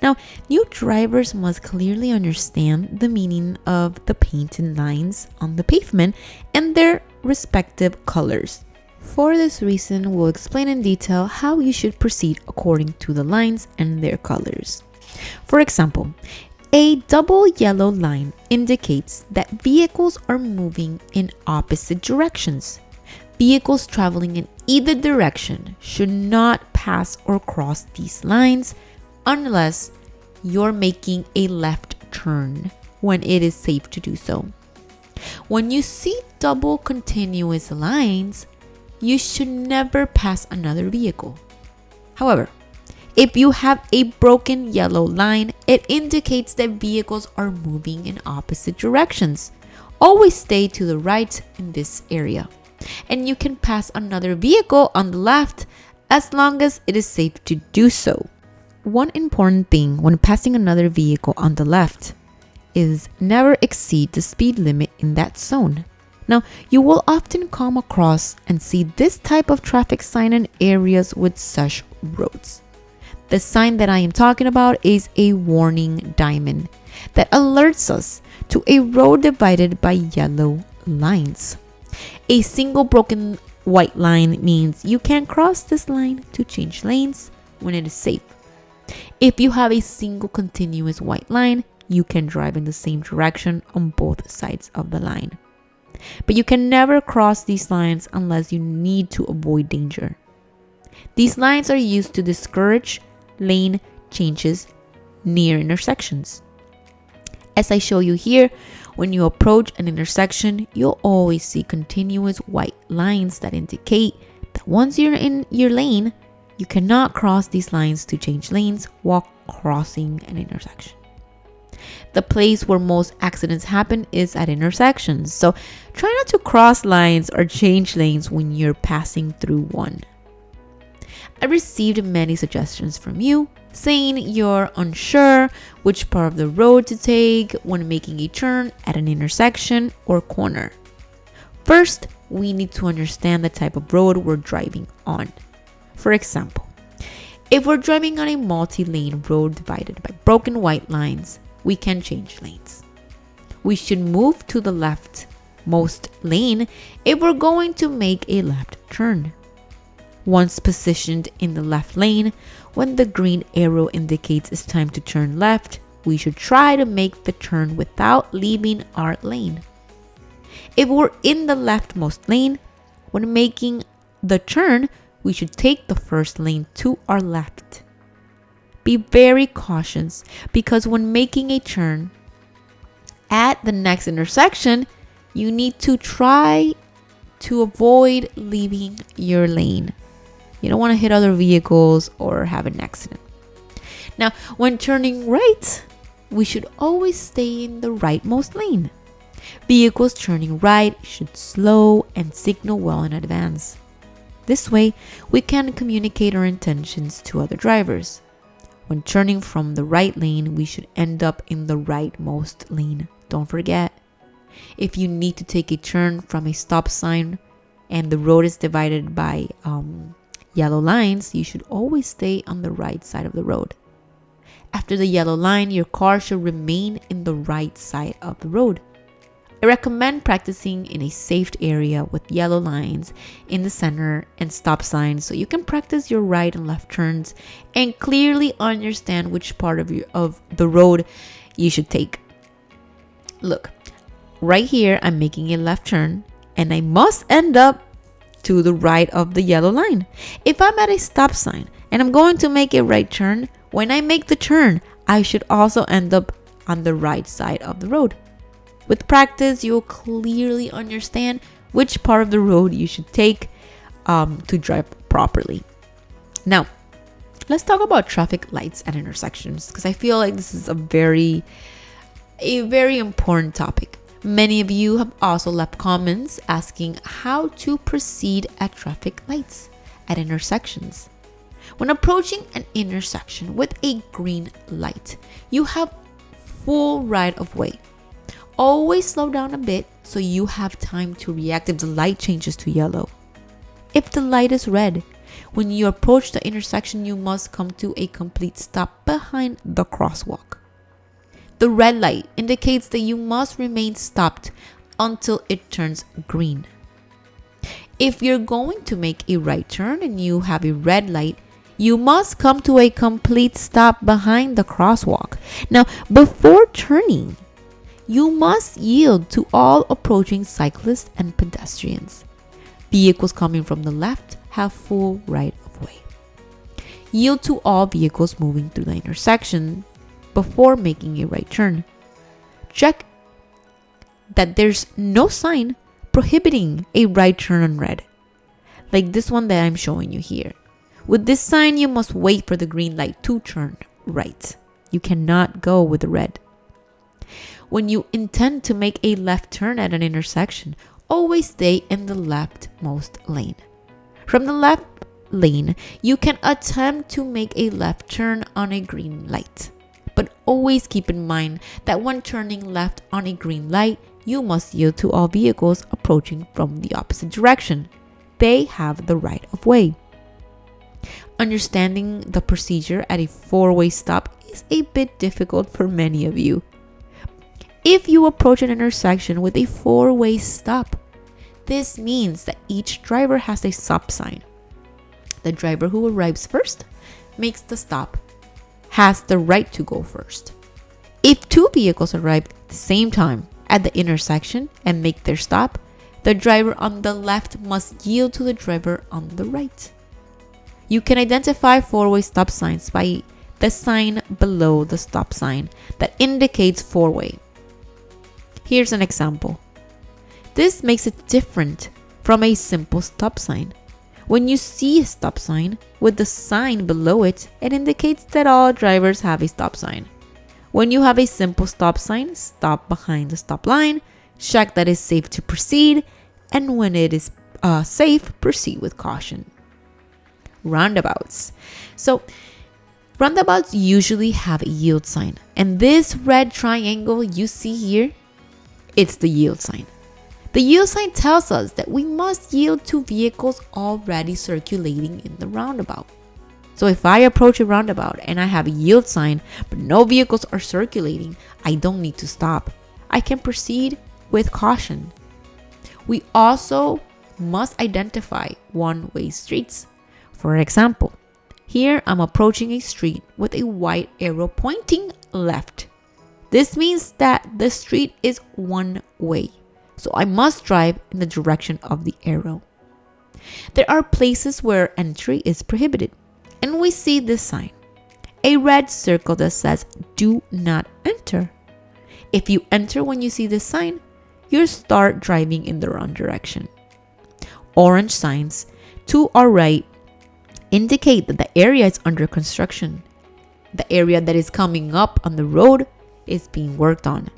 Now, new drivers must clearly understand the meaning of the painted lines on the pavement and their respective colors. For this reason, we'll explain in detail how you should proceed according to the lines and their colors. For example, a double yellow line indicates that vehicles are moving in opposite directions. Vehicles traveling in either direction should not pass or cross these lines unless you're making a left turn when it is safe to do so. When you see double continuous lines, you should never pass another vehicle. However, if you have a broken yellow line, it indicates that vehicles are moving in opposite directions. Always stay to the right in this area, and you can pass another vehicle on the left as long as it is safe to do so. One important thing when passing another vehicle on the left is never exceed the speed limit in that zone. Now, you will often come across and see this type of traffic sign in areas with such roads. The sign that I am talking about is a warning diamond that alerts us to a road divided by yellow lines. A single broken white line means you can cross this line to change lanes when it is safe. If you have a single continuous white line, you can drive in the same direction on both sides of the line. But you can never cross these lines unless you need to avoid danger. These lines are used to discourage lane changes near intersections. As I show you here, when you approach an intersection, you'll always see continuous white lines that indicate that once you're in your lane, you cannot cross these lines to change lanes while crossing an intersection. The place where most accidents happen is at intersections, so try not to cross lines or change lanes when you're passing through one. I received many suggestions from you saying you're unsure which part of the road to take when making a turn at an intersection or corner. First, we need to understand the type of road we're driving on. For example, if we're driving on a multi-lane road divided by broken white lines, we can change lanes. We should move to the leftmost lane if we're going to make a left turn. Once positioned in the left lane, when the green arrow indicates it's time to turn left, we should try to make the turn without leaving our lane. If we're in the leftmost lane, when making the turn, we should take the first lane to our left. Be very cautious because when making a turn at the next intersection, you need to try to avoid leaving your lane. You don't want to hit other vehicles or have an accident. Now, when turning right, we should always stay in the rightmost lane. Vehicles turning right should slow and signal well in advance. This way, we can communicate our intentions to other drivers. When turning from the right lane, we should end up in the rightmost lane. Don't forget. If you need to take a turn from a stop sign and the road is divided by yellow lines, you should always stay on the right side of the road. After the yellow line, your car should remain in the right side of the road. I recommend practicing in a safe area with yellow lines in the center and stop signs so you can practice your right and left turns and clearly understand which part of the road you should take. Look, right here I'm making a left turn and I must end up to the right of the yellow line. If I'm at a stop sign and I'm going to make a right turn, when I make the turn, I should also end up on the right side of the road. With practice, you'll clearly understand which part of the road you should take to drive properly. Now, let's talk about traffic lights at intersections because I feel like this is a very important topic. Many of you have also left comments asking how to proceed at traffic lights at intersections. When approaching an intersection with a green light, you have full right of way. Always slow down a bit so you have time to react if the light changes to yellow. If the light is red, When you approach the intersection, you must come to a complete stop behind the crosswalk. The red light indicates that you must remain stopped until it turns green. If you're going to make a right turn and you have a red light, you must come to a complete stop behind the crosswalk. Now, before turning, you must yield to all approaching cyclists and pedestrians. Vehicles coming from the left have full right of way. Yield to all vehicles moving through the intersection before making a right turn. Check that there's no sign prohibiting a right turn on red, like this one that I'm showing you here. With this sign, you must wait for the green light to turn right. You cannot go with the red. When you intend to make a left turn at an intersection, always stay in the leftmost lane. From the left lane, you can attempt to make a left turn on a green light. But always keep in mind that when turning left on a green light, you must yield to all vehicles approaching from the opposite direction. They have the right of way. Understanding the procedure at a four-way stop is a bit difficult for many of you. If you approach an intersection with a four-way stop, this means that each driver has a stop sign. The driver who arrives first makes the stop, has the right to go first. If two vehicles arrive at the same time at the intersection and make their stop, the driver on the left must yield to the driver on the right. You can identify four-way stop signs by the sign below the stop sign that indicates four-way. Here's an example. This makes it different from a simple stop sign. When you see a stop sign with the sign below it, it indicates that all drivers have a stop sign. When you have a simple stop sign, stop behind the stop line, check that it's safe to proceed, and when it is safe, proceed with caution. Roundabouts. So, roundabouts usually have a yield sign, and this red triangle you see here, it's the yield sign. The yield sign tells us that we must yield to vehicles already circulating in the roundabout. So if I approach a roundabout and I have a yield sign, but no vehicles are circulating, I don't need to stop. I can proceed with caution. We also must identify one-way streets. For example, here I'm approaching a street with a white arrow pointing left. This means that the street is one way, so I must drive in the direction of the arrow. There are places where entry is prohibited, and we see this sign, a red circle that says do not enter. If you enter when you see this sign, you start driving in the wrong direction. Orange signs to our right indicate that the area is under construction. The area that is coming up on the road is being worked on.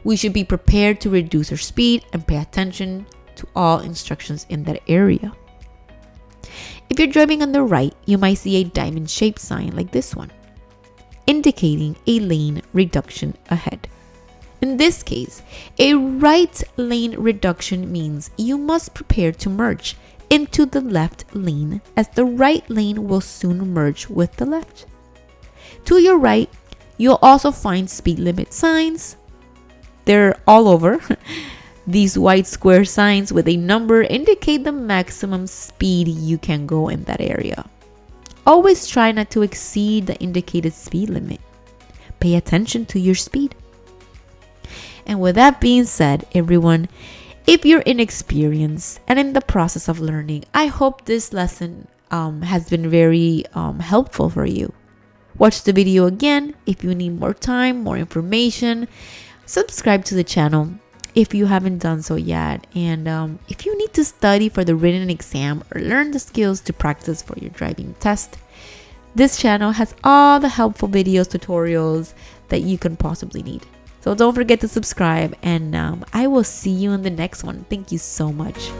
We should be prepared to reduce our speed and pay attention to all instructions in that area. If you're driving on the right, you might see a diamond-shaped sign like this one, indicating a lane reduction ahead. In this case, a right lane reduction means you must prepare to merge into the left lane, as the right lane will soon merge with the left. To your right, you'll also find speed limit signs. They're all over. These white square signs with a number indicate the maximum speed you can go in that area. Always try not to exceed the indicated speed limit. Pay attention to your speed. And with that being said, everyone, if you're inexperienced and in the process of learning, I hope this lesson has been very helpful for you. Watch the video again if you need more time, more information. Subscribe to the channel if you haven't done so yet. And if you need to study for the written exam or learn the skills to practice for your driving test, this channel has all the helpful videos, tutorials that you can possibly need. So don't forget to subscribe, and I will see you in the next one. Thank you so much.